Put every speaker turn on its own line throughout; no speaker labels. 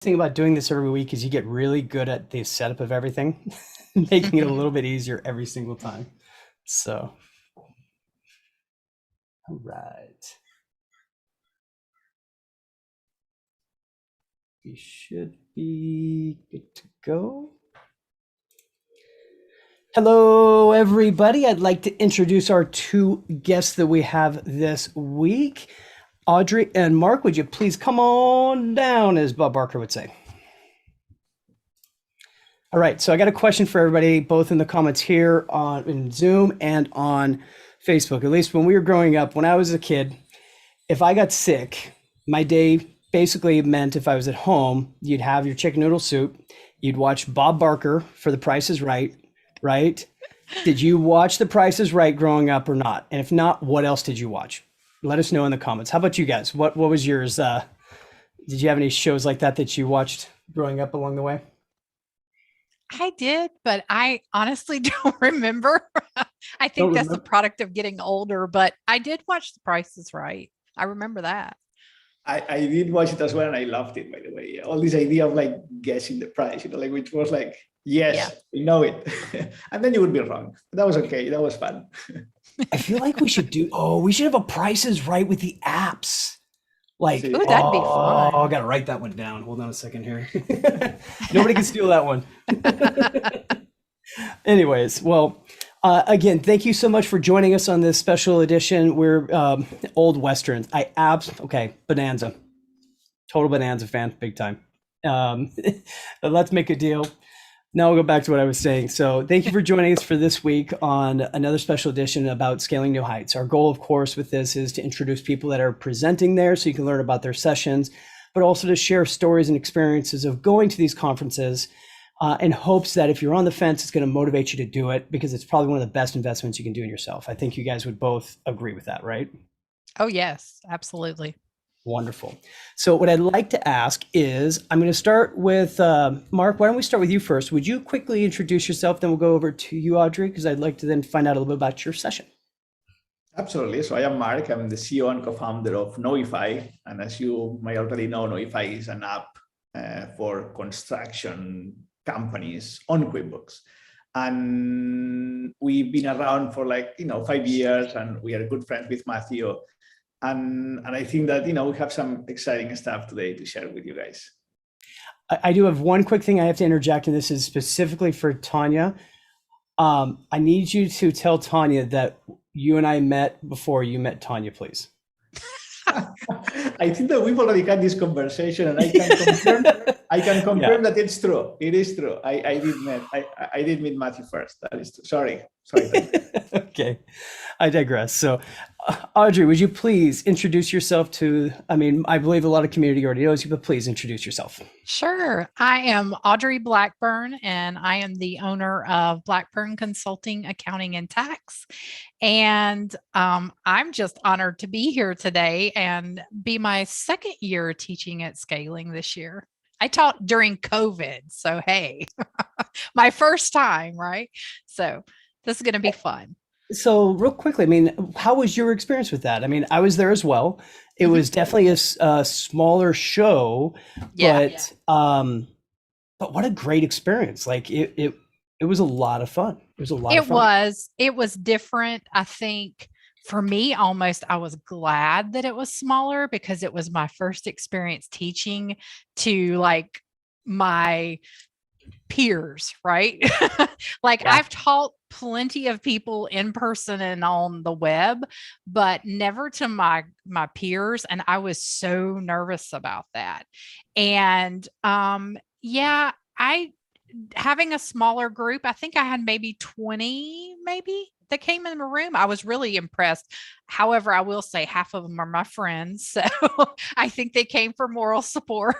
Thing about doing this every week is you get really good at the setup of everything, making it a little bit easier every single time. So, all right. We should be good to go. Hello, everybody. I'd like to introduce our two guests that we have this week. Audrey and Mark, would you please come on down, as Bob Barker would say? All right, so I got a question for everybody, both in the comments here in Zoom and on Facebook. At least when we were growing up, when I was a kid, if I got sick, my day basically meant if I was at home, you'd have your chicken noodle soup, you'd watch Bob Barker for The Price is Right, right? Did you watch The Price is Right growing up or not? And if not, what else did you watch? Let us know in the comments. How about you guys? What was yours? Did you have any shows like that you watched growing up along the way?
I did, but I honestly don't remember. I
Don't
think that's the
remember.
product of getting older, but I did watch The Price is Right. I remember that.
I did watch it as well, and I loved it, by the way. Yeah, all this idea of like guessing the price, like which was like,
Yeah.
yes, we know it. And then you would be wrong. That was okay. That was fun.
I feel like we should have a Price is Right with the apps. Like,
See,
Oh, that'd be
I
fun.
gotta write that one down. Hold on a second here. Nobody can steal that one. Anyways, well, again, thank you so much for joining us on this special edition. We're old westerns. Okay, Bonanza, total Bonanza fan, big time. Um, let's make a deal. Now we'll go back to what I was saying. So thank you for joining us for this week on another special edition about scaling new heights. Our goal, of course, with this is to introduce people that are presenting there so you can learn about their sessions, but also to share stories and experiences of going to these conferences in hopes that if you're on the fence, it's going to motivate you to do it because it's probably one of the best investments you can do in yourself. I think you guys would both agree with that, right?
Oh, yes, absolutely.
Wonderful. So what I'd like to ask is, I'm going to start with Mark. Why don't we start with you first? Would you quickly introduce yourself? Then we'll go over to you, Audrey, because I'd like to then find out a little bit about your session.
absolutely. So I am Mark. I'm the CEO and co-founder of Knowify. And as you may already know, Knowify is an app for construction companies on QuickBooks. And we've been around for 5 years, and we are good friends with Matthew. And I think that, we have some exciting stuff today to share with you guys.
I do have one quick thing I have to interject, and this is specifically for Tanya. I need you to tell Tanya that you and I met before you met Tanya, please.
I think that we've already had this conversation, and I can confirm that it's true. It is true. I did meet Matthew first. That is true. Sorry.
Okay, I digress. So, Audrey, would you please introduce yourself to, I believe a lot of community already knows you, but please introduce yourself.
Sure. I am Audrey Blackburn, and I am the owner of Blackburn Consulting, Accounting and Tax. And I'm just honored to be here today and be my second year teaching at Scaling this year. I taught during COVID. So, hey, my first time, right? So, this is going to be fun.
So, real quickly, how was your experience with that? I was there as well. It
Mhm.
was definitely a smaller show,
Yeah.
but what a great experience! Like it was a lot of fun. It was a lot of fun.
It was different. I think for me, almost, I was glad that it was smaller because it was my first experience teaching to like my peers, right? Like
Yeah.
I've taught plenty of people in person and on the web, but never to my peers. And I was so nervous about that. And yeah, I having a smaller group, I think I had maybe 20, maybe that came in the room. I was really impressed. However, I will say half of them are my friends. So I think they came for moral support.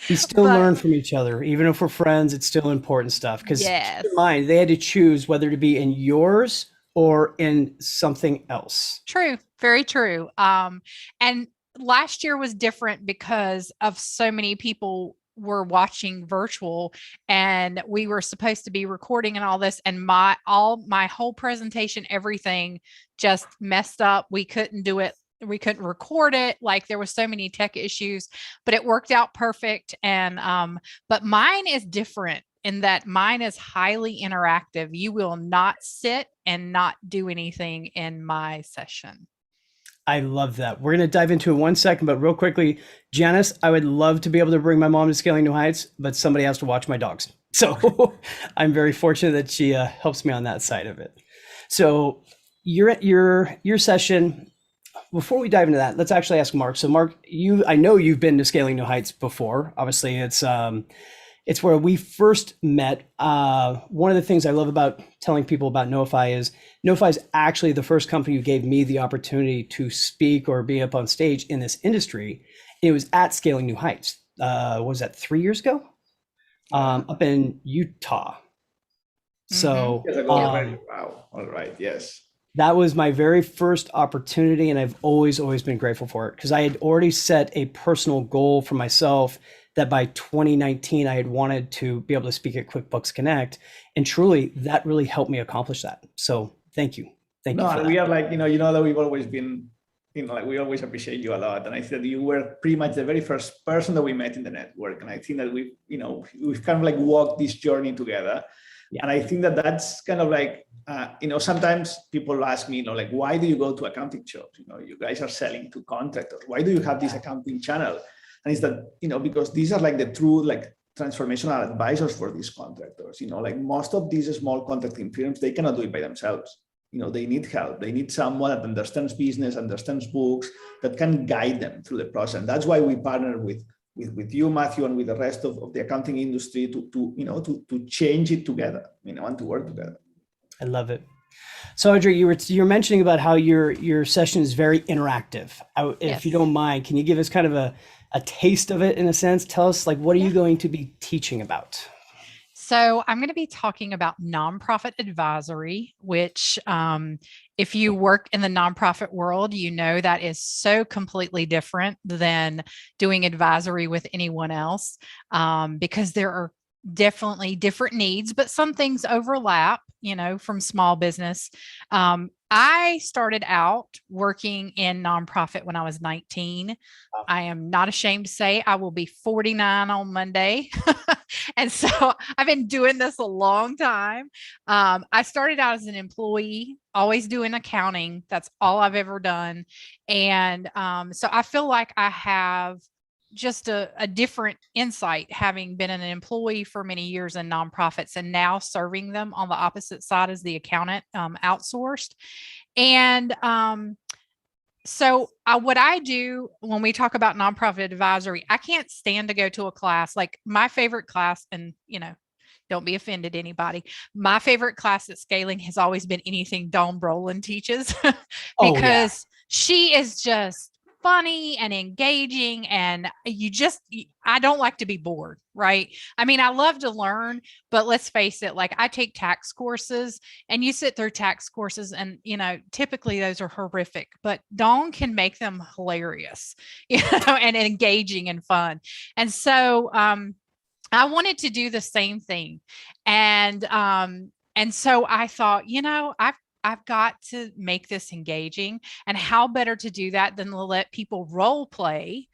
We still
But
learn from each other, even if we're friends. It's still important stuff because keep in
yes,
mind they had to choose whether to be in yours or in something else.
true, very true. And last year was different because of so many people were watching virtual and we were supposed to be recording and all this, and my whole presentation, everything just messed up. We couldn't do it record it. Like there was so many tech issues, but it worked out perfect. And but mine is different in that mine is highly interactive. You will not sit and not do anything in my session.
I love that. We're going to dive into it in 1 second, but real quickly, Janice, I would love to be able to bring my mom to Scaling New Heights, but somebody has to watch my dogs. So I'm very fortunate that she helps me on that side of it. So you're at your session. Before we dive into that, let's actually ask Marc. So Marc, I know you've been to Scaling New Heights before. Obviously, it's where we first met. One of the things I love about telling people about Knowify is actually the first company who gave me the opportunity to speak or be up on stage in this industry. It was at Scaling New Heights. Was that 3 years ago? Up in Utah. So,
wow. All right. Yes.
That was my very first opportunity, and I've always been grateful for it because I had already set a personal goal for myself that by 2019 I had wanted to be able to speak at QuickBooks Connect, and truly that really helped me accomplish that. So thank you. Thank you.
No, we are like, that we've always been, like we always appreciate you a lot. And I think that you were pretty much the very first person that we met in the network. And I think that we've kind of like walked this journey together. Yeah. And I think that that's kind of like, sometimes people ask me, like, why do you go to accounting shops? You guys are selling to contractors. Why do you have this accounting channel? And it's that, because these are like the true, like, transformational advisors for these contractors. Like most of these small contracting firms, they cannot do it by themselves. They need help. They need someone that understands business, understands books, that can guide them through the process. And that's why we partner with you, Matthew, and with the rest of the accounting industry to change it together, and to work together.
I love it. So Audrey, you're mentioning about how your session is very interactive. If you don't mind, can you give us kind of a taste of it in a sense? Tell us, like, what are you going to be teaching about?
So I'm going to be talking about nonprofit advisory, which if you work in the nonprofit world, that is so completely different than doing advisory with anyone else, because there are definitely different needs, but some things overlap, from small business. I started out working in nonprofit when I was 19. I am not ashamed to say I will be 49 on Monday. And so I've been doing this a long time. I started out as an employee, always doing accounting. That's all I've ever done. And so I feel like I have just a different insight, having been an employee for many years in nonprofits and now serving them on the opposite side as the accountant, outsourced. And so what I do when we talk about nonprofit advisory, I can't stand to go to a class. Like my favorite class, and don't be offended, anybody. My favorite class at Scaling has always been anything Dawn Brolin teaches because she is just funny and engaging, and I don't like to be bored, right? I mean, I love to learn, but let's face it, like I take tax courses, and you sit through tax courses and, typically those are horrific, but Dawn can make them hilarious, and engaging and fun. And so, I wanted to do the same thing. And so I thought, I've got to make this engaging, and how better to do that than to let people role play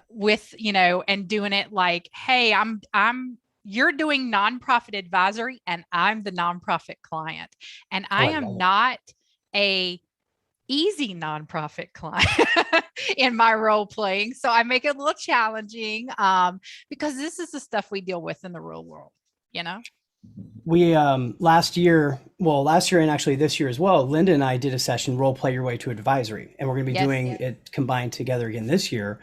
with, and doing it like, hey, you're doing nonprofit advisory and I'm the nonprofit client, and I am not a easy nonprofit client in my role playing. So I make it a little challenging because this is the stuff we deal with in the real world,
We last year and actually this year as well, Linda and I did a session, Role Play Your Way to Advisory, and we're going to be doing it combined together again this year.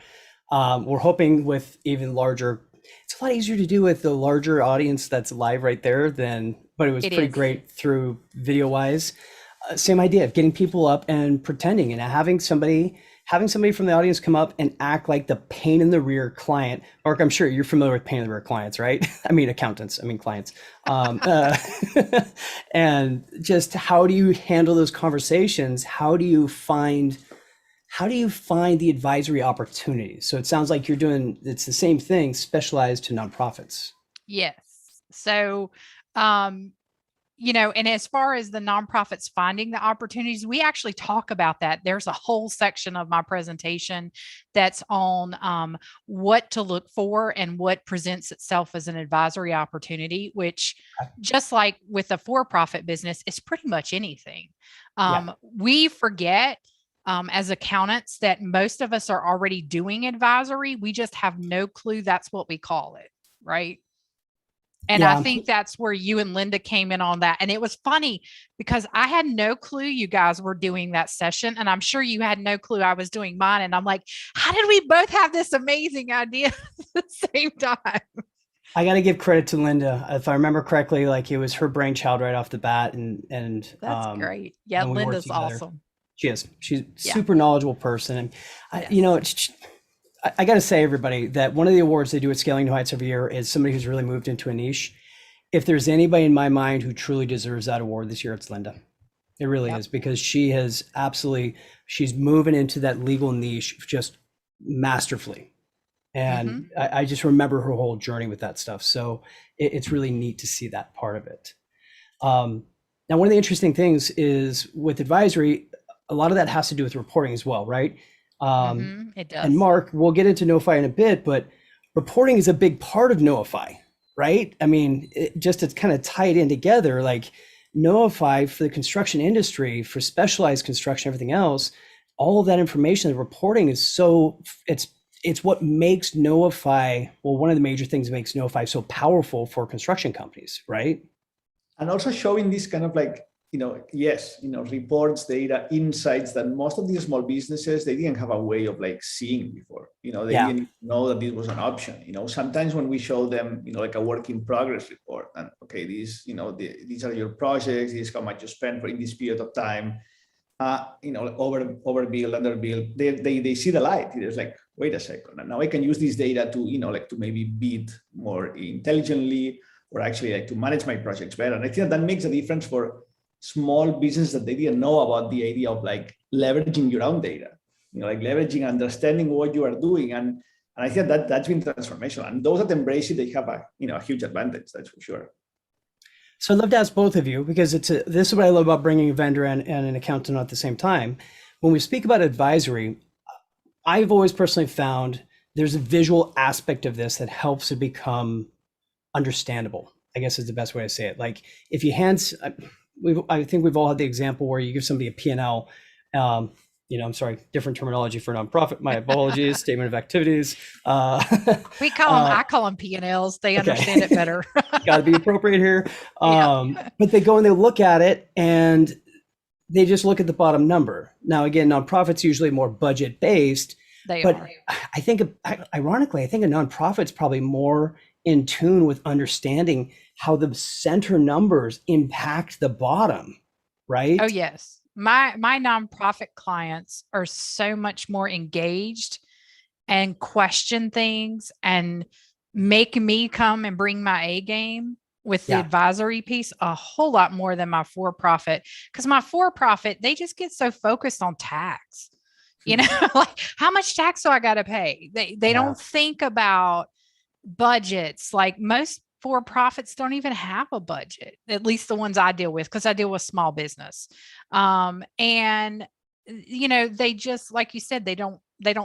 We're hoping with even larger. It's a lot easier to do with the larger audience that's live right there but it was pretty great through video wise. Same idea of getting people up and pretending, and having somebody from the audience come up and act like the pain in the rear client. Marc, I'm sure you're familiar with pain in the rear clients, right? I mean, accountants, clients. And just how do you handle those conversations? How do you find the advisory opportunities? So it sounds like it's the same thing, specialized to nonprofits.
Yes. So, and as far as the nonprofits finding the opportunities, we actually talk about that. There's a whole section of my presentation that's on what to look for and what presents itself as an advisory opportunity, which just like with a for-profit business, is pretty much anything. We forget as accountants that most of us are already doing advisory. We just have no clue that's what we call it, right? And I think that's where you and Linda came in on that. And it was funny because I had no clue you guys were doing that session. And I'm sure you had no clue I was doing mine. And I'm like, how did we both have this amazing idea at the same time?
I got to give credit to Linda. If I remember correctly, like it was her brainchild right off the bat. And
that's great. Yeah, Linda's awesome.
She is. She's a super knowledgeable person. And I got to say, everybody, that one of the awards they do at Scaling New Heights every year is somebody who's really moved into a niche. If there's anybody in my mind who truly deserves that award this year, it's Linda. It really is, because she has she's moving into that legal niche just masterfully. And I just remember her whole journey with that stuff. So it's really neat to see that part of it. Now, one of the interesting things is with advisory, a lot of that has to do with reporting as well, right?
It does.
And Mark, we'll get into Knowify in a bit, but reporting is a big part of Knowify, right? I mean, it's kind of tied in together. Like Knowify for the construction industry, for specialized construction, everything else, all of that information, the reporting is it's what makes Knowify, well, one of the major things that makes Knowify so powerful for construction companies, right?
And also showing this kind of like, reports, data, insights that most of these small businesses, they didn't have a way of like seeing before. They didn't know that this was an option. Sometimes when we show them, like a work in progress report, and okay, these are your projects, this is how much you spend in this period of time, overbill, underbill, they see the light. It's like, wait a second, and now I can use this data to, to maybe bid more intelligently, or actually like to manage my projects better. And I think that makes a difference for small business that they didn't know about the idea of like leveraging your own data, like leveraging, understanding what you are doing. And I think that's been transformational. And those that embrace it, they have a huge advantage, that's for sure.
So I'd love to ask both of you, because this is what I love about bringing a vendor and an accountant at the same time. When we speak about advisory, I've always personally found there's a visual aspect of this that helps it become understandable, I guess is the best way to say it. Like if you I think we've all had the example where you give somebody a P&L, I'm sorry, different terminology for nonprofit. My apologies. Statement of activities.
I call them P&Ls. They understand it better.
Got to be appropriate here. But they go and they look at it and they just look at the bottom number. Now, again, nonprofits usually more budget based. But I think, ironically, I think a nonprofit's probably more in tune with understanding how the center numbers impact the bottom, right?
Oh, yes. My nonprofit clients are so much more engaged and question things and make me come and bring my A game with the advisory piece a whole lot more than my for-profit. Because my for-profit, they just get so focused on tax. Like how much tax do I got to pay? They don't think about budgets. Like most for-profits don't even have a budget, at least the ones I deal with, because I deal with small business. And they just, like you said, they don't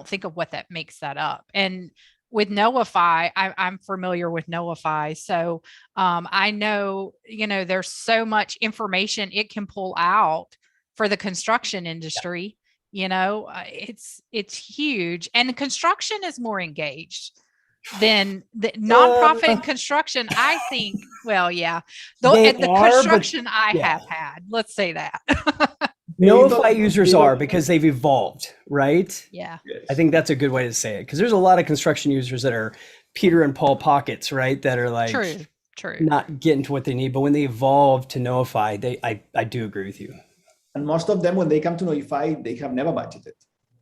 think of what that makes that up. And with Knowify, I'm familiar with Knowify. So I know, there's so much information it can pull out for the construction industry. It's huge. And construction is more engaged than the nonprofit and construction, I think. Well, yeah, the construction I have had, let's say that.
Knowify users are, because they've evolved, right?
Yeah.
Yes.
I think that's a good way to say it, because there's a lot of construction users that are Peter and Paul pockets, right? That are like
true,
not getting to what they need. But when they evolve to Knowify, I do agree with you.
And most of them, when they come to Knowify, they have never budgeted.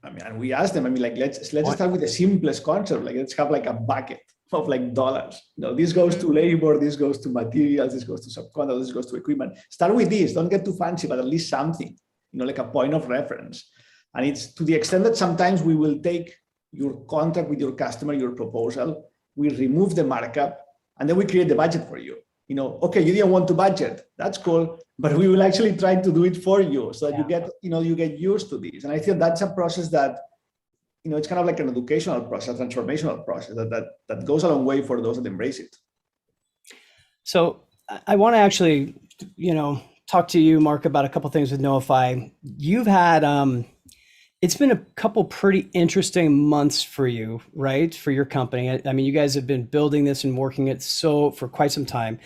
And we ask them, let's start with the simplest concept. Like, let's have like a bucket of like dollars. This goes to labor, this goes to materials, this goes to subcontractors, this goes to equipment. Start with this. Don't get too fancy, but at least something, like a point of reference. And it's to the extent that sometimes we will take your contract with your customer, your proposal, we remove the markup, and then we create the budget for you. okay, you didn't want to budget. That's cool, but we will actually try to do it for you so that you get used to this. And I think that's a process that, it's kind of like an educational process, transformational process that goes a long way for those that embrace it.
So I want to actually, talk to you, Marc, about a couple things with Knowify. You've had, it's been a couple pretty interesting months for you, right? For your company. I mean, you guys have been building this and working it for quite some time.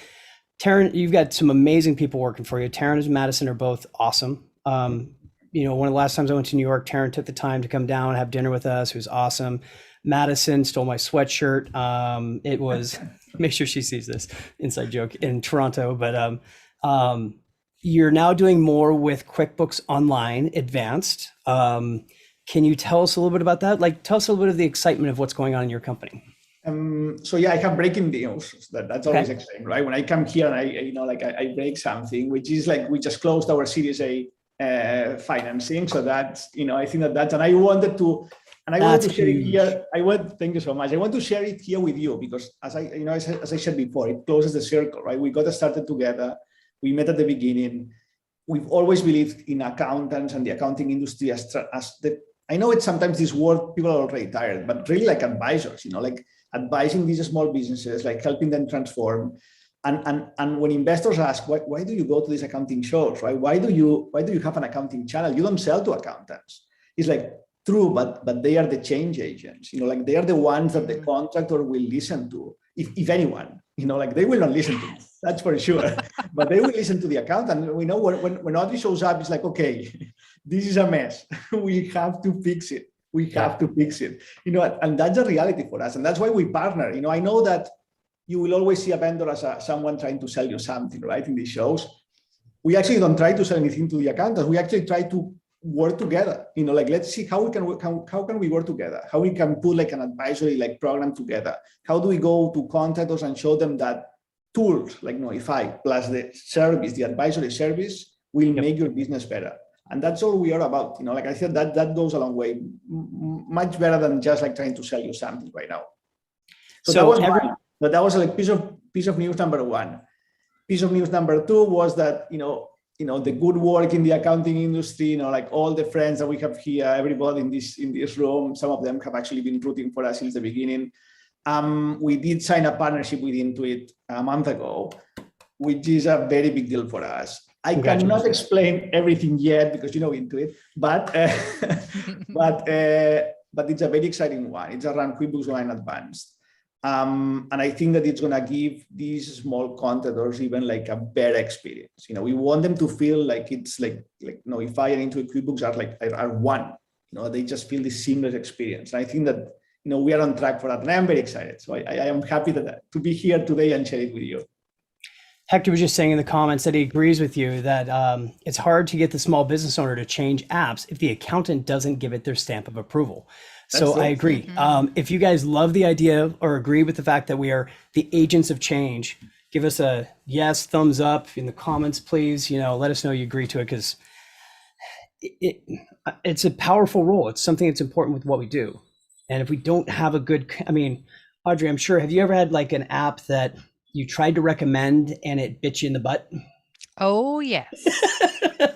Taryn, you've got some amazing people working for you. Taryn and Madison are both awesome. One of the last times I went to New York, Taryn took the time to come down and have dinner with us. It was awesome. Madison stole my sweatshirt. It was, make sure she sees this inside joke in Toronto, but you're now doing more with QuickBooks Online Advanced. Can you tell us a little bit about that? Like, tell us a little bit of the excitement of what's going on in your company.
I have breaking news. That's always exciting, right? When I come here and I break something, which is like we just closed our Series A financing. So that's, I think that's, and I wanted to share it here. Thank you so much. I want to share it here with you because as I said before, it closes the circle, right? We got started together. We met at the beginning. We've always believed in accountants and the accounting industry I know it's sometimes this word, people are already tired, but really like advisors, like advising these small businesses, like helping them transform. And when investors ask, why do you go to these accounting shows, right? Why do you have an accounting channel? You don't sell to accountants. It's like, true, but they are the change agents, they are the ones that the contractor will listen to, if anyone, they will not listen to me, that's for sure, but they will listen to the accountant. We know when Audrey shows up, it's like, okay, this is a mess. We have to fix it. And that's a reality for us. And that's why we partner. I know that you will always see a vendor as someone trying to sell you something, right? In these shows, we actually don't try to sell anything to the accountants. We actually try to work together, let's see how we can work together, how we can put like an advisory program together. How do we go to contractors and show them that tools like Knowify plus the advisory service will make your business better. And that's all we are about. I said, that goes a long way, much better than just trying to sell you something right now. So that was one. But that was piece of news number one. Piece of news number two was that, the good work in the accounting industry, all the friends that we have here, everybody in this room, some of them have actually been rooting for us since the beginning. We did sign a partnership with Intuit a month ago, which is a very big deal for us. I cannot explain everything yet because Intuit, but it's a very exciting one. It's around QuickBooks Online Advanced. And I think that it's going to give these small contractors even a better experience. We want them to feel like it's like Knowify and Intuit QuickBooks are one. They just feel this seamless experience. And I think that we are on track for that, and I am very excited. So I am happy to be here today and share it with you.
Hector was just saying in the comments that he agrees with you that it's hard to get the small business owner to change apps if the accountant doesn't give it their stamp of approval. So I agree. If you guys love the idea or agree with the fact that we are the agents of change, give us a yes, thumbs up in the comments, please. Let us know you agree to it because it's a powerful role. It's something that's important with what we do. And if we don't have a good, Audrey, I'm sure, have you ever had an app that you tried to recommend and it bit you in the butt?
Oh, yes.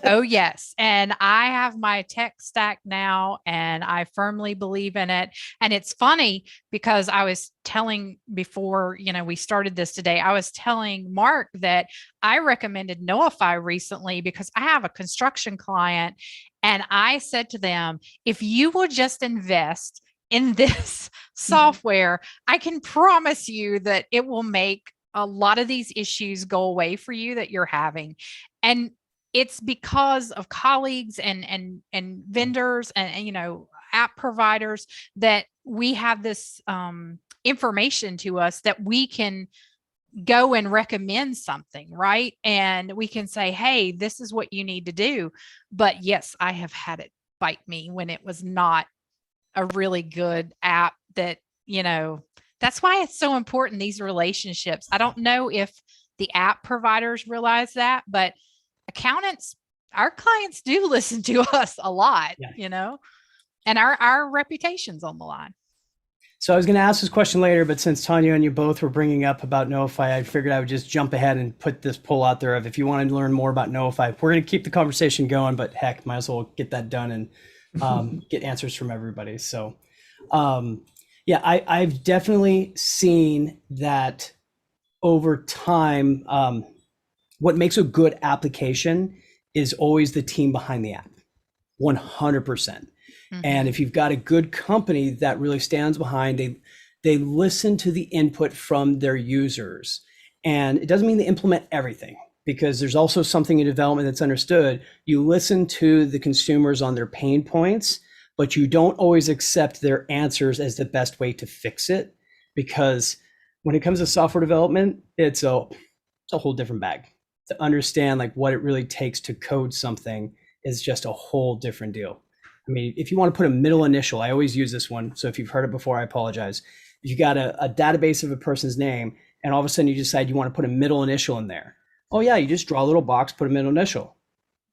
Oh, yes. And I have my tech stack now and I firmly believe in it. And it's funny because I was telling before, we started this today, I was telling Marc that I recommended Knowify recently because I have a construction client and I said to them, if you will just invest in this software, I can promise you that it will make a lot of these issues go away for you that you're having. And it's because of colleagues and vendors and app providers that we have this information to us that we can go and recommend something, right? And we can say, hey, this is what you need to do. But yes, I have had it bite me when it was not a really good app that, that's why it's so important, these relationships. I don't know if the app providers realize that, but accountants, our clients do listen to us a lot, and our reputation's on the line.
So I was going to ask this question later, but since Tanya and you both were bringing up about Knowify, I figured I would just jump ahead and put this poll out there of if you wanted to learn more about Knowify. We're going to keep the conversation going, but heck, might as well get that done and get answers from everybody. So yeah, I've definitely seen that over time. What makes a good application is always the team behind the app, 100%. And if you've got a good company that really stands behind, they listen to the input from their users. And it doesn't mean they implement everything, because there's also something in development that's understood. You listen to the consumers on their pain points, but you don't always accept their answers as the best way to fix it. Because when it comes to software development, it's a whole different bag. To understand like what it really takes to code something is just a whole different deal. I mean, if you want to put a middle initial, I always use this one. So if you've heard it before, I apologize. If you got a database of a person's name and all of a sudden you decide you want to put a middle initial in there. Oh yeah, you just draw a little box, put a middle initial.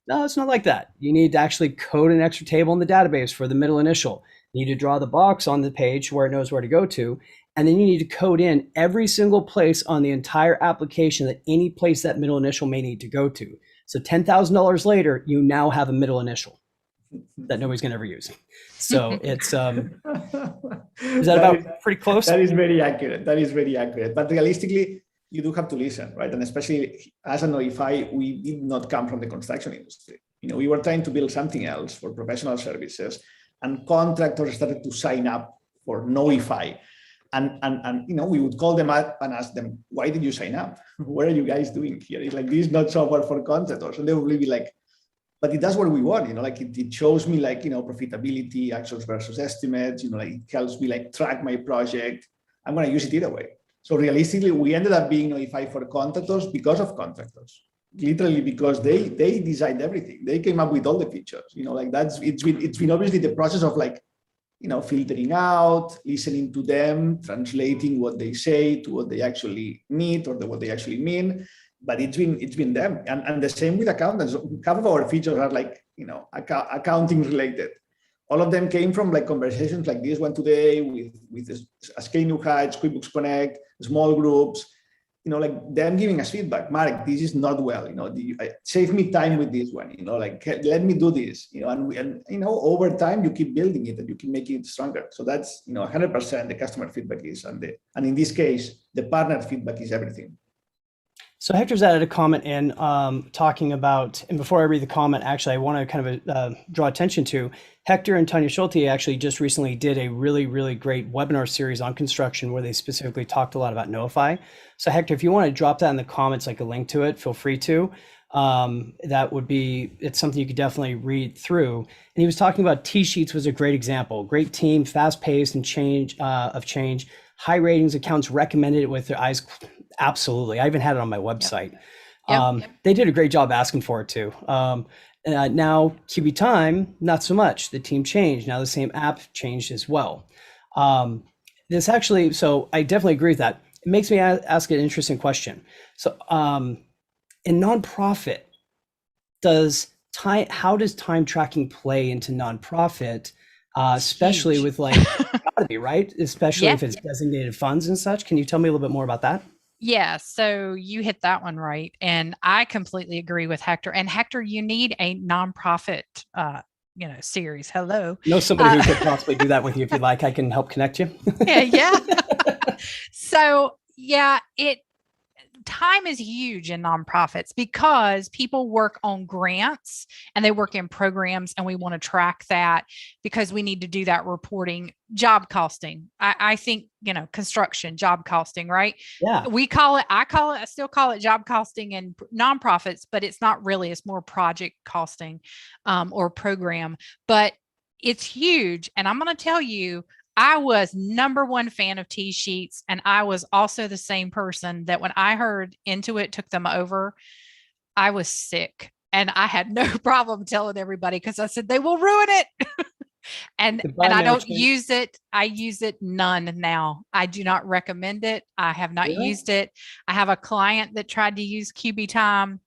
No, it's not like that. You need to actually code an extra table in the database for the middle initial. You need to draw the box on the page where it knows where to go to. And then you need to code in every single place on the entire application that any place that middle initial may need to go to. So $10,000 later, you now have a middle initial that nobody's going to ever use. So it's, is that about pretty close?
That is very accurate. That is very accurate. But realistically, you do have to listen, right? And especially as a Knowify, we did not come from the construction industry. We were trying to build something else for professional services, and contractors started to sign up for Knowify. And we would call them up and ask them, why did you sign up? What are you guys doing here? It's like, this is not software for contractors. And they would be like, but it does what we want, like it shows me like, profitability, actuals versus estimates, like it helps me like track my project. I'm going to use it either way. So realistically, we ended up being Knowify for contractors because of contractors, literally because they designed everything. They came up with all the features, like it's been obviously the process of like, filtering out, listening to them, translating what they say to what they actually need or what they actually mean. But it's been them. And the same with accountants. Half of our features are like, accounting related. All of them came from like conversations like this one today with Asking New Heights, QuickBooks Connect, small groups, like them giving us feedback. Mark, this is not well, save me time with this one, like let me do this, and over time you keep building it and you keep making it stronger. So that's, 100% the customer feedback is, and in this case, the partner feedback is everything.
So Hector's added a comment in talking about, and before I read the comment, actually, I want to kind of draw attention to Hector and Tanya Schulte actually just recently did a really, really great webinar series on construction where they specifically talked a lot about Knowify. So Hector, if you want to drop that in the comments, like a link to it, feel free to. That would be, it's something you could definitely read through. And he was talking about T-Sheets was a great example. Great team, fast paced and change, high ratings, accounts recommended it with their eyes. Absolutely. I even had it on my website.
Yep.
They did a great job asking for it too. Now QB Time, not so much. The team changed. Now the same app changed as well. This actually, so I definitely agree with that. It makes me ask an interesting question. So in nonprofit, how does time tracking play into nonprofit, especially with like, gotta be right, especially if it's designated funds and such? Can you tell me a little bit more about that?
Yeah, so you hit that one right. And I completely agree with Hector. And Hector, you need a nonprofit, series. Hello.
Know somebody who could possibly do that with you if you'd like. I can help connect you.
Yeah. So yeah, time is huge in nonprofits because people work on grants and they work in programs, and we want to track that because we need to do that reporting. Job costing. I think, construction, job costing, right?
Yeah.
I still call it job costing in nonprofits, but it's not really, it's more project costing or program, but it's huge. And I'm going to tell you, I was #1 fan of T-Sheets, and I was also the same person that when I heard Intuit took them over, I was sick, and I had no problem telling everybody because I said they will ruin it. and I don't use it. I use it none now. I do not recommend it. I have not used it. I have a client that tried to use QB Time.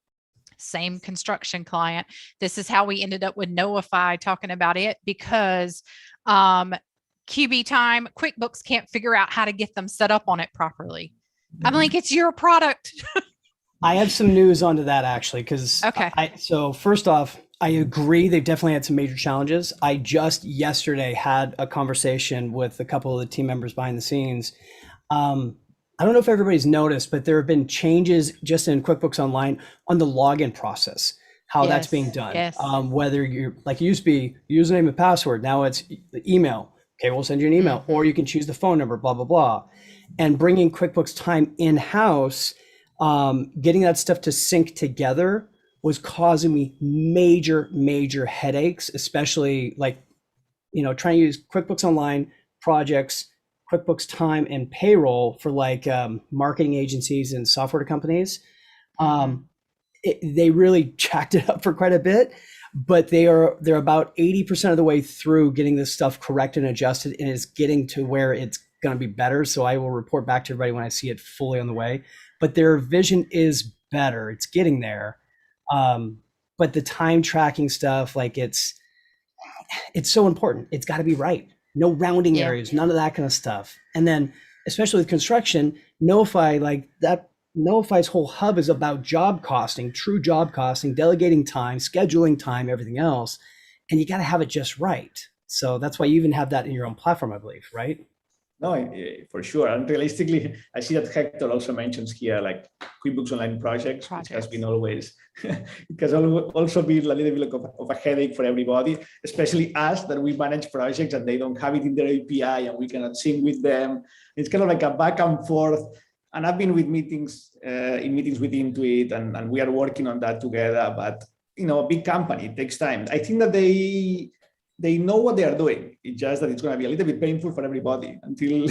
Same construction client. This is how we ended up with Knowify talking about it because QB time, QuickBooks can't figure out how to get them set up on it properly. I'm like, it's your product.
I have some news onto that actually, because
Okay.
So first off, I agree they've definitely had some major challenges. I just yesterday had a conversation with a couple of the team members behind the scenes. I don't know if everybody's noticed, but there have been changes just in QuickBooks Online on the login process, how that's being done.
Yes.
Whether you're like, it used to be username and password, now it's email. Okay, we'll send you an email, or you can choose the phone number, blah, blah, blah. And bringing QuickBooks Time in-house, getting that stuff to sync together was causing me major headaches, especially like, trying to use QuickBooks Online, projects, QuickBooks Time, and payroll for like marketing agencies and software companies. They really jacked it up for quite a bit, but they're about 80% of the way through getting this stuff correct and adjusted, and it's getting to where it's going to be better. So I will report back to everybody when I see it fully on the way. But their vision is better. It's getting there. But the time tracking stuff, like it's so important. It's got to be right. No rounding areas, none of that kind of stuff. And then, especially with construction, Knowify, like that, Knowify's whole hub is about job costing, true job costing, delegating time, scheduling time, everything else. And you got to have it just right. So that's why you even have that in your own platform, I believe, right?
No, for sure. And realistically, I see that Hector also mentions here, like QuickBooks Online projects. Which has been always, it has also been a little bit of a headache for everybody, especially us that we manage projects and they don't have it in their API and we cannot sync with them. It's kind of like a back and forth. And I've been with meetings, in meetings with Intuit, and we are working on that together. But, a big company, it takes time. I think that they know what they are doing. It's just that it's going to be a little bit painful for everybody until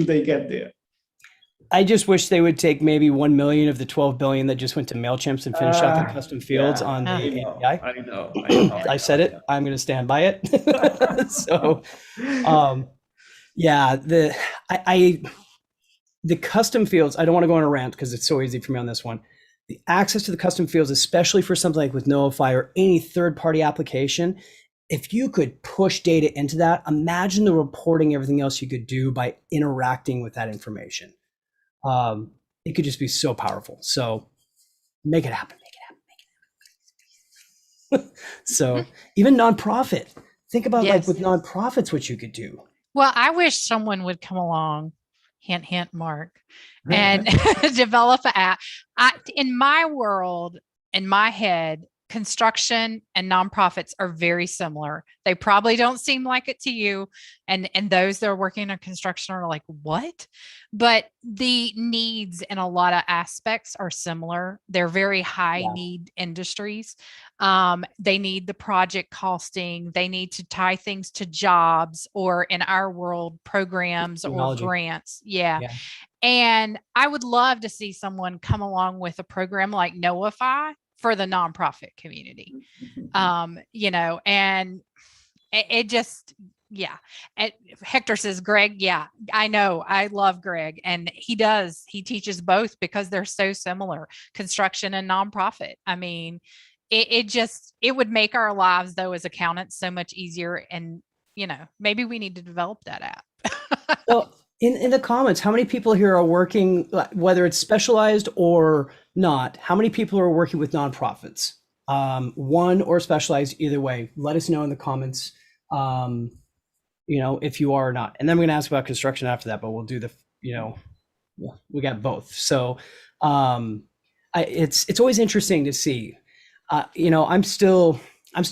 they get there.
I just wish they would take maybe 1 million of the 12 billion that just went to MailChimps and finish out the custom fields on the API.
I know.
I said it. I'm going to stand by it. So, the custom fields, I don't want to go on a rant because it's so easy for me on this one. The access to the custom fields, especially for something like with Knowify or any third-party application, if you could push data into that, imagine the reporting, everything else you could do by interacting with that information. It could just be so powerful. So make it happen. So even nonprofit, think about like with nonprofits, what you could do.
Well, I wish someone would come along, hint, hint, Mark, and develop an app. In my world, in my head, construction and nonprofits are very similar. They probably don't seem like it to you. And those that are working on construction are like, what? But the needs in a lot of aspects are similar. They're very high need industries. They need the project costing. They need to tie things to jobs, or in our world, programs or grants. Yeah. And I would love to see someone come along with a program like Knowify for the nonprofit community. And it just, Hector says, Greg, I know. I love Greg. And he teaches both because they're so similar, construction and nonprofit. I mean, it would make our lives though, as accountants, so much easier. And, maybe we need to develop that app.
Well, in the comments, how many people here are working, whether it's specialized or not, how many people are working with nonprofits? One or specialized, either way, let us know in the comments, if you are or not. And then we're going to ask about construction after that, but we'll do we got both. So it's always interesting to see. I'm still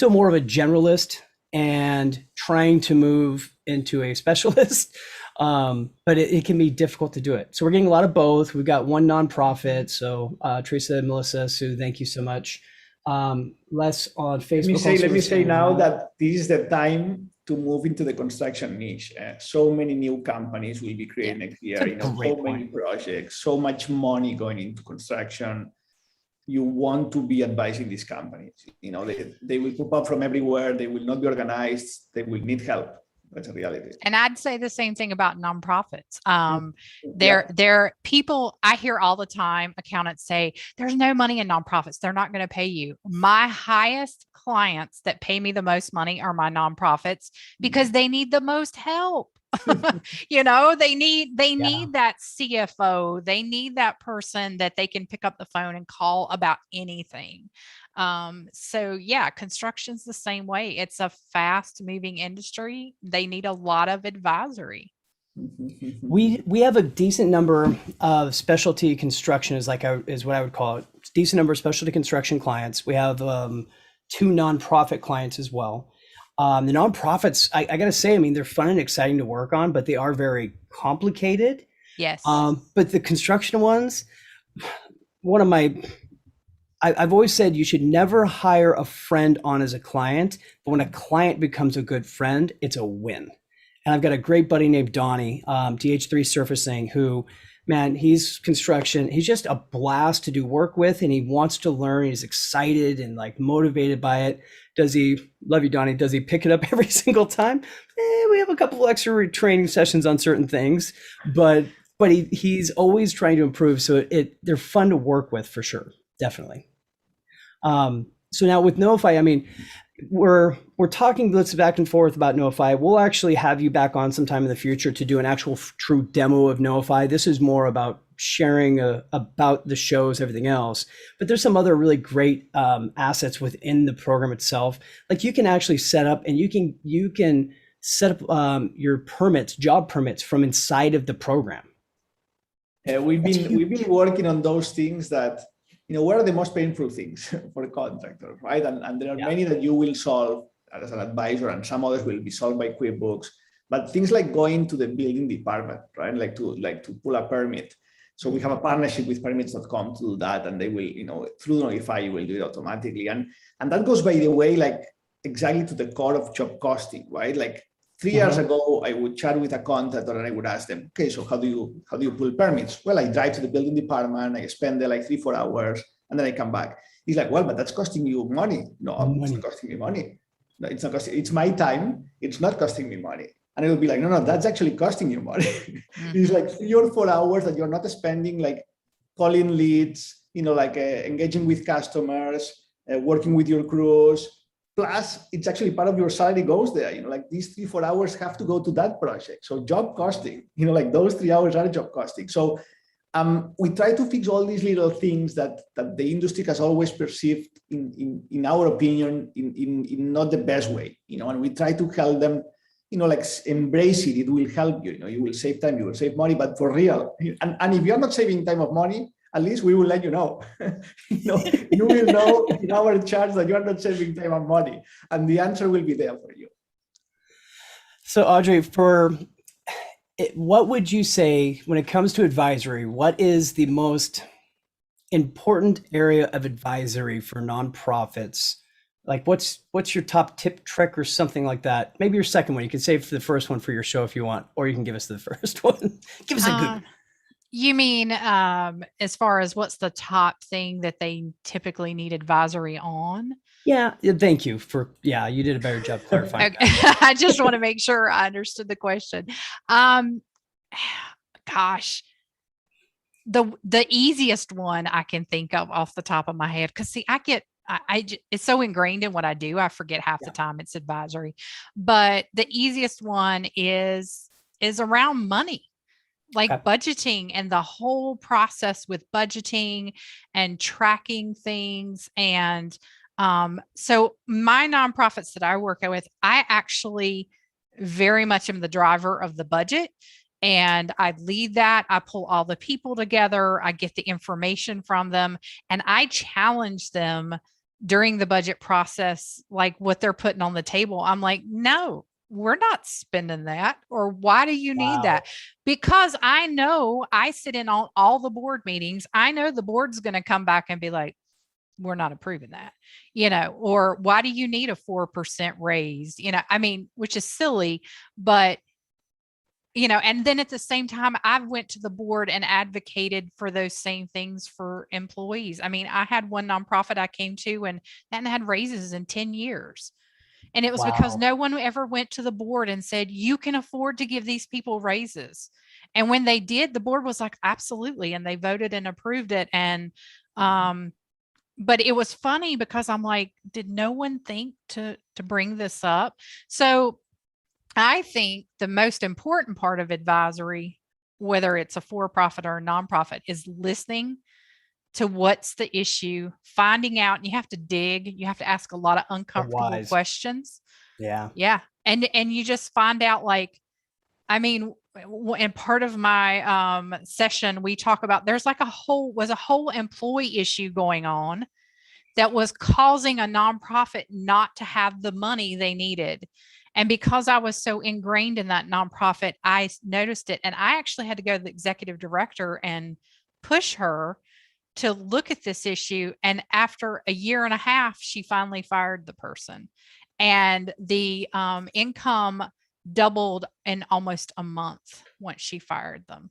more of a generalist and trying to move into a specialist. But it can be difficult to do it. So we're getting a lot of both. We've got one nonprofit. So Teresa and Melissa, Sue, thank you so much. Less on Facebook.
Let me say now that this is the time to move into the construction niche. So many new companies will be created next year. So many projects, so much money going into construction. You want to be advising these companies. They will pop up from everywhere. They will not be organized. They will need help. That's a reality.
And I'd say the same thing about nonprofits. They're people, I hear all the time accountants say, there's no money in nonprofits. They're not going to pay you. My highest clients that pay me the most money are my nonprofits because they need the most help. They need that CFO. They need that person that they can pick up the phone and call about anything. So yeah, construction's the same way. It's a fast moving industry. They need a lot of advisory.
We have a decent number of specialty construction is what I would call it. Decent number of specialty construction clients. We have 2 nonprofit clients as well. The nonprofits, I got to say, I mean, they're fun and exciting to work on, but they are very complicated.
Yes.
But the construction ones, I've always said you should never hire a friend on as a client, but when a client becomes a good friend, it's a win. And I've got a great buddy named Donnie, DH3 Surfacing, who, man, he's construction. He's just a blast to do work with, and he wants to learn. He's excited and like motivated by it. Love you, Donnie. Does he pick it up every single time? We have a couple of extra training sessions on certain things, but he's always trying to improve. So they're fun to work with for sure. Definitely. So now with Knowify, I mean, we're talking let's back and forth about Knowify. We'll actually have you back on sometime in the future to do an actual true demo of Knowify. This is more about sharing about the shows, everything else. But there's some other really great assets within the program itself. Like you can actually set up and you can set up your job permits from inside of the program.
We've been working on those things that, what are the most painful things for a contractor, right? And there are many that you will solve as an advisor, and some others will be solved by QuickBooks. But things like going to the building department, right? Like to pull a permit. So we have a partnership with permits.com to do that, and they will, through Knowify, you will do it automatically. And that goes, by the way, like exactly to the core of job costing, right? Like 3 years ago, I would chat with a contractor and I would ask them, okay, so how do you pull permits? Well, I drive to the building department, I spend there like 3-4 hours, and then I come back. He's like, well, but that's costing you money. No, it's not costing me money. No, it's not costing. It's my time. It's not costing me money. And it would be like, no, that's actually costing you money. It's like 3 or 4 hours that you're not spending like calling leads, engaging with customers, working with your crews. Plus, it's actually part of your salary goes there. Like these 3-4 hours have to go to that project. So job costing, like those 3 hours are job costing. So we try to fix all these little things that the industry has always perceived, in our opinion, in not the best way. And we try to help them, like embrace it. It will help you. You will save time, you will save money, but for real. And if you're not saving time or money, at least we will let you know. You will know in our charts that you are not saving time and money, and the answer will be there for you.
So Audrey, what would you say when it comes to advisory? What is the most important area of advisory for nonprofits? Like what's your top tip, trick, or something like that? Maybe your second one. You can save the first one for your show if you want, or you can give us the first one. Give us a good one.
You mean as far as what's the top thing that they typically need advisory on?
Yeah, thank you you did a better job clarifying.
Okay. I just want to make sure I understood the question. Gosh, the easiest one I can think of off the top of my head, because see, it's so ingrained in what I do, I forget half the time it's advisory. But the easiest one is around money. Like budgeting and the whole process with budgeting and tracking things. And so my nonprofits that I work with, I actually very much am the driver of the budget, and I lead that. I pull all the people together. I get the information from them, and I challenge them during the budget process, like what they're putting on the table. I'm like, no, we're not spending that. Or why do you need that? Because I know I sit in on all the board meetings. I know the board's going to come back and be like, we're not approving that, or why do you need a 4% raise? Which is silly, but and then at the same time, I went to the board and advocated for those same things for employees. I had one nonprofit I came to and hadn't had raises in 10 years. And it was because no one ever went to the board and said, you can afford to give these people raises. And when they did, the board was like, absolutely. And they voted and approved it. And but it was funny because I'm like, did no one think to bring this up? So I think the most important part of advisory, whether it's a for-profit or a nonprofit, is listening to what's the issue, finding out. You have to dig, you have to ask a lot of uncomfortable questions.
Yeah.
Yeah. And you just find out, like, I mean, and part of my session, we talk about there's like a whole employee issue going on that was causing a nonprofit not to have the money they needed. And because I was so ingrained in that nonprofit, I noticed it. And I actually had to go to the executive director and push her to look at this issue. And after a year and a half, she finally fired the person. And the income doubled in almost a month once she fired them.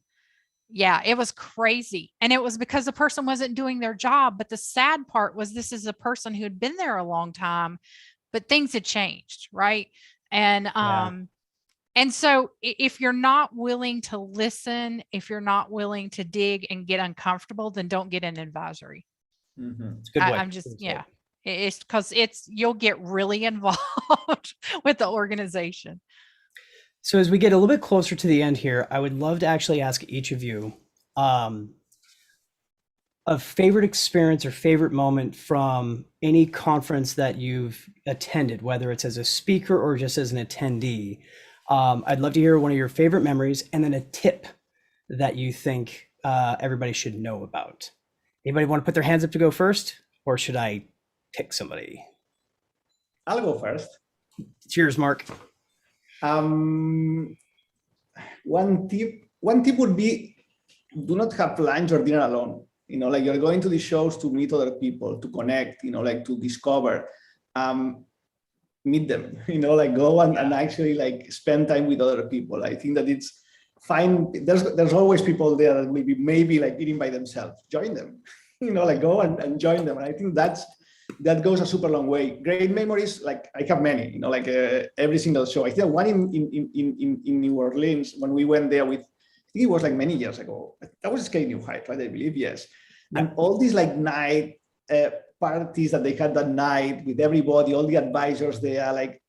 Yeah, it was crazy. And it was because the person wasn't doing their job. But the sad part was, this is a person who had been there a long time, but things had changed, right? And so if you're not willing to listen, if you're not willing to dig and get uncomfortable, then don't get an advisory.
It's a good way.
I'm just, yeah, it's because you'll get really involved with the organization.
So as we get a little bit closer to the end here, I would love to actually ask each of you a favorite experience or favorite moment from any conference that you've attended, whether it's as a speaker or just as an attendee. I'd love to hear one of your favorite memories, and then a tip that you think everybody should know about. Anybody want to put their hands up to go first, or should I pick somebody?
I'll go first.
Cheers, Mark.
One tip would be, do not have lunch or dinner alone. Like, you're going to these shows to meet other people, to connect, like to discover, meet them, like go and actually like spend time with other people. I think that it's fine. There's always people there that maybe like eating by themselves. Join them, like go and join them. And I think that goes a super long way. Great memories, like I have many, like every single show. I think one in New Orleans, when we went there with, I think it was like many years ago. That was Scaling New Heights, right? I believe, yes. And all these like night parties that they had that night with everybody, all the advisors there, like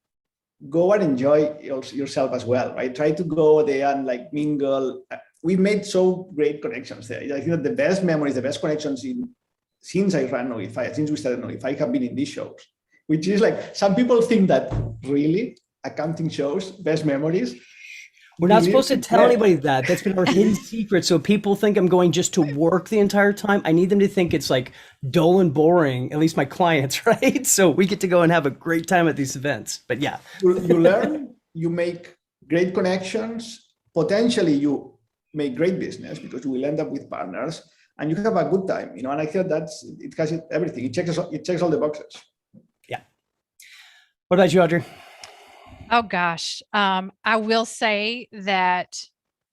go and enjoy yourself as well, right? Try to go there and like mingle. We've made so great connections there. I think that the best memories, the best connections since I ran Knowify, since we started Knowify, have been in these shows, which is like, some people think that really accounting shows, best memories.
We're not supposed to tell anybody that. That's been our hidden secret. So people think I'm going just to work the entire time. I need them to think it's like dull and boring, at least my clients, right? So we get to go and have a great time at these events. But yeah.
You learn, you make great connections. Potentially you make great business because you will end up with partners and you have a good time, and I feel it has everything. It checks all the boxes.
Yeah. What about you, Audrey?
Oh gosh. I will say that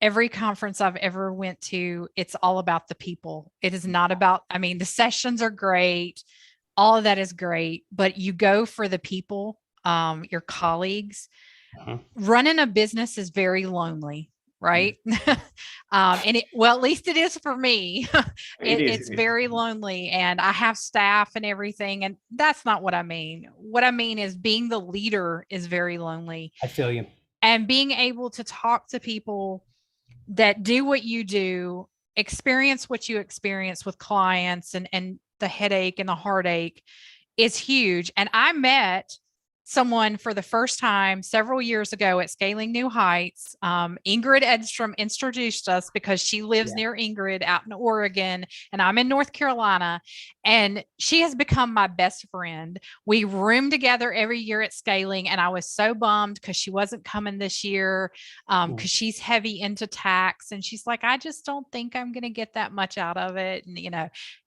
every conference I've ever went to, it's all about the people. It is not about, the sessions are great. All of that is great, but you go for the people, your colleagues. Running a business is very lonely, right? And at least it is for me. It's very lonely, and I have staff and everything. And that's not what I mean. What I mean is being the leader is very lonely.
I feel you.
And being able to talk to people that do what you do, experience what you experience with clients, and the headache and the heartache is huge. And I met someone for the first time several years ago at Scaling New Heights. Ingrid Edstrom introduced us because she lives near Ingrid out in Oregon, and I'm in North Carolina. And she has become my best friend. We room together every year at Scaling, and I was so bummed because she wasn't coming this year because she's heavy into tax. And she's like, I just don't think I'm going to get that much out of it.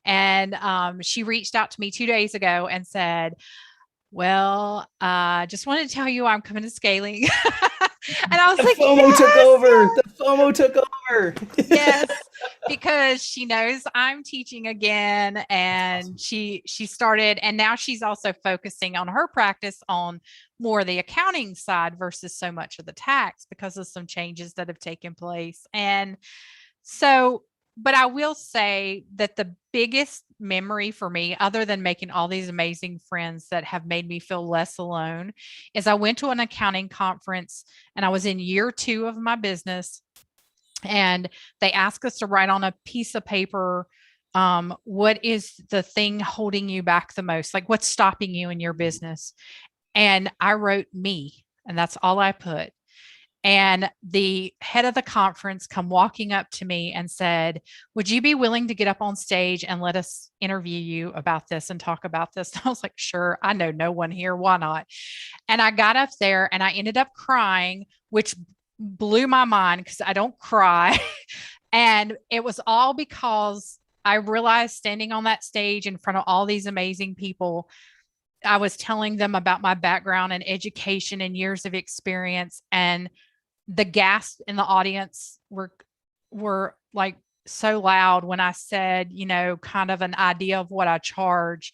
And, she reached out to me 2 days ago and said, well, just wanted to tell you I'm coming to Scaling. And I was like,
FOMO took over. The FOMO took over.
Yes, because she knows I'm teaching again, and she started, and now she's also focusing on her practice on more the accounting side versus so much of the tax because of some changes that have taken place. And so But I will say that the biggest memory for me, other than making all these amazing friends that have made me feel less alone, is I went to an accounting conference and I was in year 2 of my business. And they asked us to write on a piece of paper, what is the thing holding you back the most? Like, what's stopping you in your business? And I wrote me, and that's all I put. And the head of the conference come walking up to me and said, would you be willing to get up on stage and let us interview you about this and talk about this? And I was like, sure, I know no one here. Why not? And I got up there and I ended up crying, which blew my mind because I don't cry. And it was all because I realized standing on that stage in front of all these amazing people, I was telling them about my background and education and years of experience, and the gasps in the audience were like so loud when I said, kind of an idea of what I charge.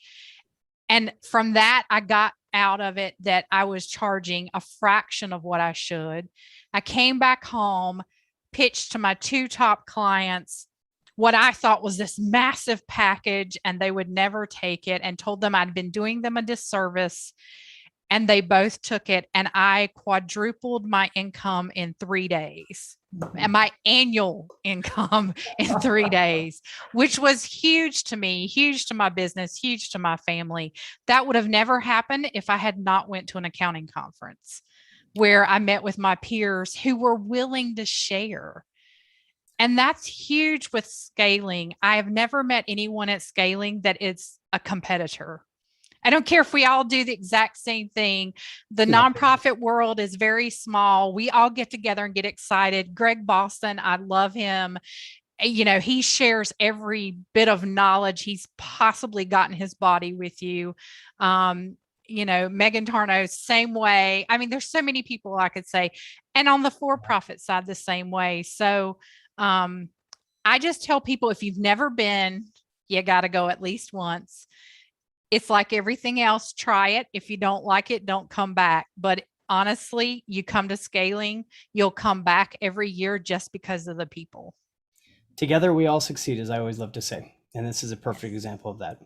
And from that, I got out of it that I was charging a fraction of what I should. I came back home, pitched to my 2 top clients what I thought was this massive package, and they would never take it, and told them I'd been doing them a disservice. And they both took it, and I quadrupled my income in 3 days, and my annual income in 3 days, which was huge to me, huge to my business, huge to my family. That would have never happened if I had not went to an accounting conference where I met with my peers who were willing to share. And that's huge with scaling. I have never met anyone at scaling that is a competitor. I don't care if we all do the exact same thing. The nonprofit world is very small. We all get together and get excited. Greg Boston, I love him. He shares every bit of knowledge he's possibly got in his body with you. Megan Tarnow, same way. I mean, there's so many people I could say. And on the for-profit side, the same way. So I just tell people, if you've never been, you got to go at least once. It's like everything else, try it. If you don't like it, don't come back. But honestly, you come to scaling, you'll come back every year just because of the people.
Together, we all succeed, as I always love to say. And this is a perfect example of that.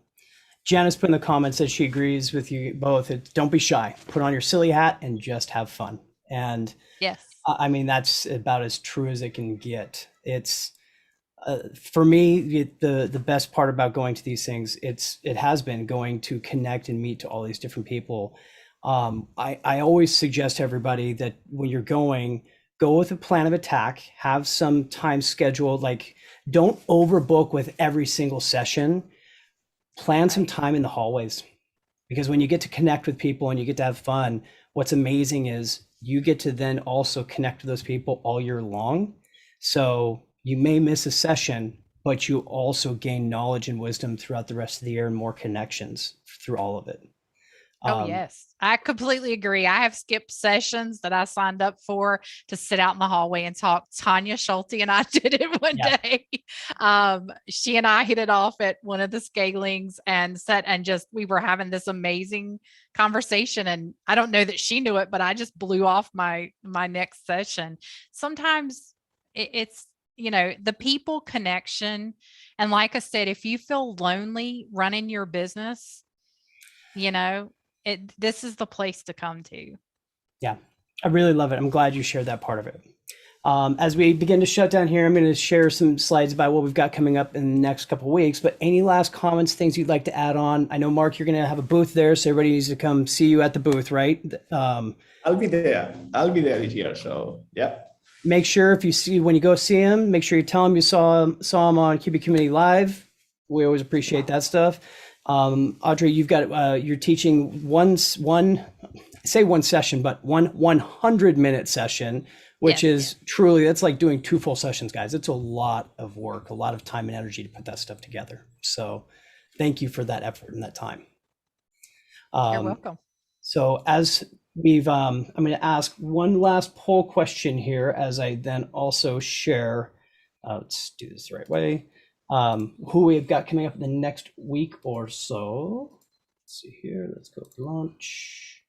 Janice put in the comments that she agrees with you both. Don't be shy. Put on your silly hat and just have fun. And
yes,
I mean, that's about as true as it can get. It's for me, the best part about going to these things, it has been going to connect and meet to all these different people. I always suggest to everybody that when you're go with a plan of attack, have some time scheduled, like don't overbook with every single session. Plan some time in the hallways, because when you get to connect with people and you get to have fun, what's amazing is you get to then also connect with those people all year long. So you may miss a session, but you also gain knowledge and wisdom throughout the rest of the year and more connections through all of it.
Yes, I completely agree. I have skipped sessions that I signed up for to sit out in the hallway and talk. Tanya Schulte and I did it one day. She and I hit it off at one of the scalings and we were having this amazing conversation. And I don't know that she knew it, but I just blew off my next session. Sometimes it's, the people connection. And like I said, if you feel lonely running your business, this is the place to come to.
Yeah, I really love it. I'm glad you shared that part of it. As we begin to shut down here, I'm going to share some slides about what we've got coming up in the next couple of weeks. But any last comments, things you'd like to add on? I know, Mark, you're going to have a booth there, so everybody needs to come see you at the booth, right?
I'll be there. I'll be there this year. So yeah.
Make sure when you go see him, make sure you tell him you saw him on QB Community Live. We always appreciate that stuff. Audrey, you've got you're teaching one session, but one 100-minute session, which is truly, that's like doing 2 full sessions, guys. It's a lot of work, a lot of time and energy to put that stuff together. So thank you for that effort and that time.
You're welcome.
So as we've, I'm going to ask one last poll question here as I then also share, let's do this the right way. Who we've got coming up in the next week or so. Let's see here. Let's go launch.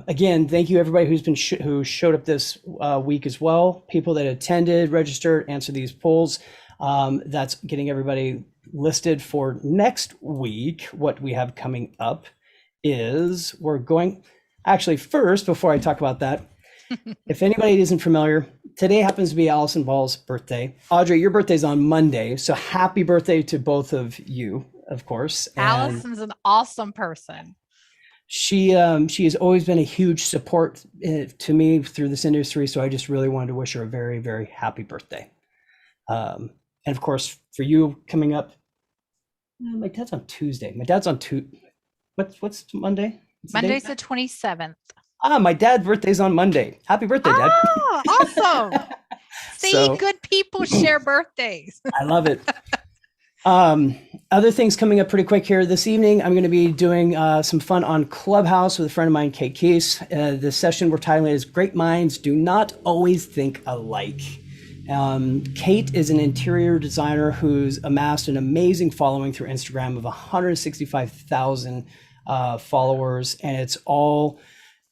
Again, thank you everybody who showed up this week as well. People that attended, registered, answered these polls. That's getting everybody listed for next week. What we have coming up is actually, first, before I talk about that, if anybody isn't familiar, today happens to be Allison Ball's birthday. Audrey, your birthday's on Monday, so happy birthday to both of you, of course. And
Allison's an awesome person.
she has always been a huge support to me through this industry, so I just really wanted to wish her a very, very happy birthday. And of course, for you coming up, my dad's on Tuesday. What's Monday?
Monday's the 27th.
My dad's birthday's on Monday. Happy birthday, Dad.
Awesome. See,
So-
good people share birthdays.
I love it. Other things coming up pretty quick here this evening. I'm going to be doing some fun on Clubhouse with a friend of mine, Kate Keese. The session we're titling is Great Minds Do Not Always Think Alike. Kate is an interior designer who's amassed an amazing following through Instagram of 165,000 followers. And it's all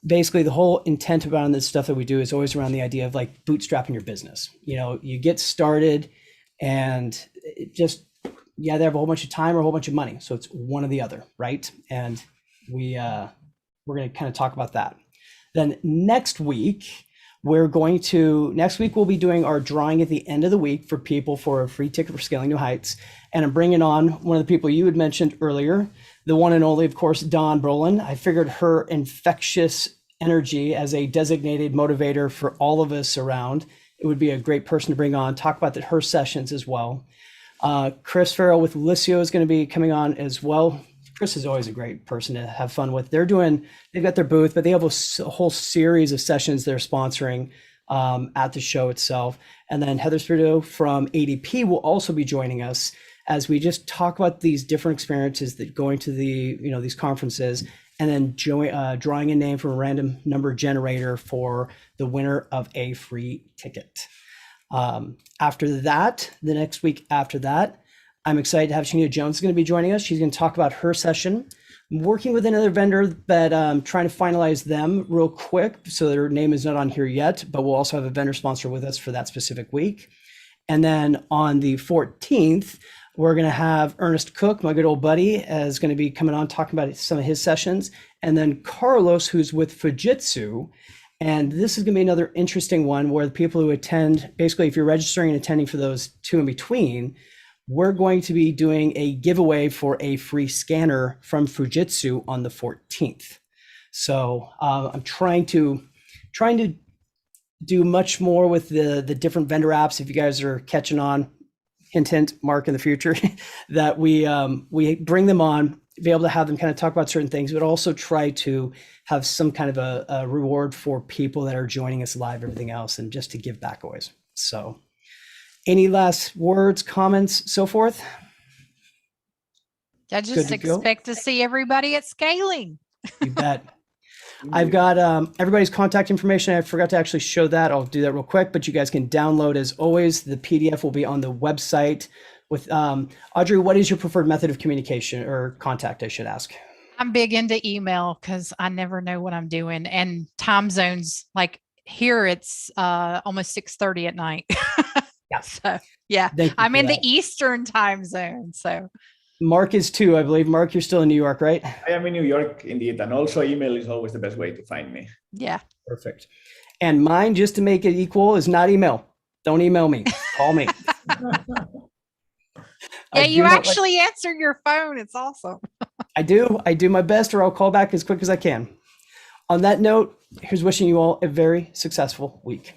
basically the whole intent about this stuff that we do is always around the idea of like bootstrapping your business. You get started and it just, you either have a whole bunch of time or a whole bunch of money. So it's one or the other, right? And we're going to kind of talk about that. Then next week we'll be doing our drawing at the end of the week for people for a free ticket for Scaling New Heights. And I'm bringing on one of the people you had mentioned earlier, the one and only, of course, Dawn Brolin. I figured her infectious energy as a designated motivator for all of us around, it would be a great person to bring on, talk about her sessions as well. Chris Farrell with Licio is going to be coming on as well. Chris is always a great person to have fun with. They've got their booth, but they have a whole series of sessions they're sponsoring at the show itself. And then Heather Spirito from ADP will also be joining us as we just talk about these different experiences that going to these conferences, and then drawing a name from a random number generator for the winner of a free ticket. After that, the next week after that, I'm excited to have Shania Jones going to be joining us. She's going to talk about her session. I'm working with another vendor, but trying to finalize them real quick. So their name is not on here yet, but we'll also have a vendor sponsor with us for that specific week. And then on the 14th, we're going to have Ernest Cook, my good old buddy, is going to be coming on talking about some of his sessions. And then Carlos, who's with Fujitsu. And this is going to be another interesting one where the people who attend, basically, if you're registering and attending for those two in between, we're going to be doing a giveaway for a free scanner from Fujitsu on the 14th. So I'm trying to do much more with the different vendor apps. If you guys are catching on, hint, hint, Mark, in the future, that we bring them on, be able to have them kind of talk about certain things, but also try to have some kind of a reward for people that are joining us live, everything else, and just to give back always. So any last words, comments, so forth?
I just expect to see everybody at Scaling.
You bet. I've got everybody's contact information. I forgot to actually show that. I'll do that real quick, but you guys can download as always. The PDF will be on the website. With Audrey, what is your preferred method of communication or contact, I should ask?
I'm big into email because I never know what I'm doing. And time zones, like here, it's almost 6:30 at night.
Yeah.
So yeah, I'm in the Eastern time zone. So
Mark is too, I believe. Mark, you're still in New York, right?
I am in New York, indeed. And also email is always the best way to find me.
yeah.
Perfect. And mine, just to make it equal, is not email. Don't email me. Call me.
Yeah, you actually answer your phone. It's awesome.
I do my best, or I'll call back as quick as I can. On that note, here's wishing you all a very successful week.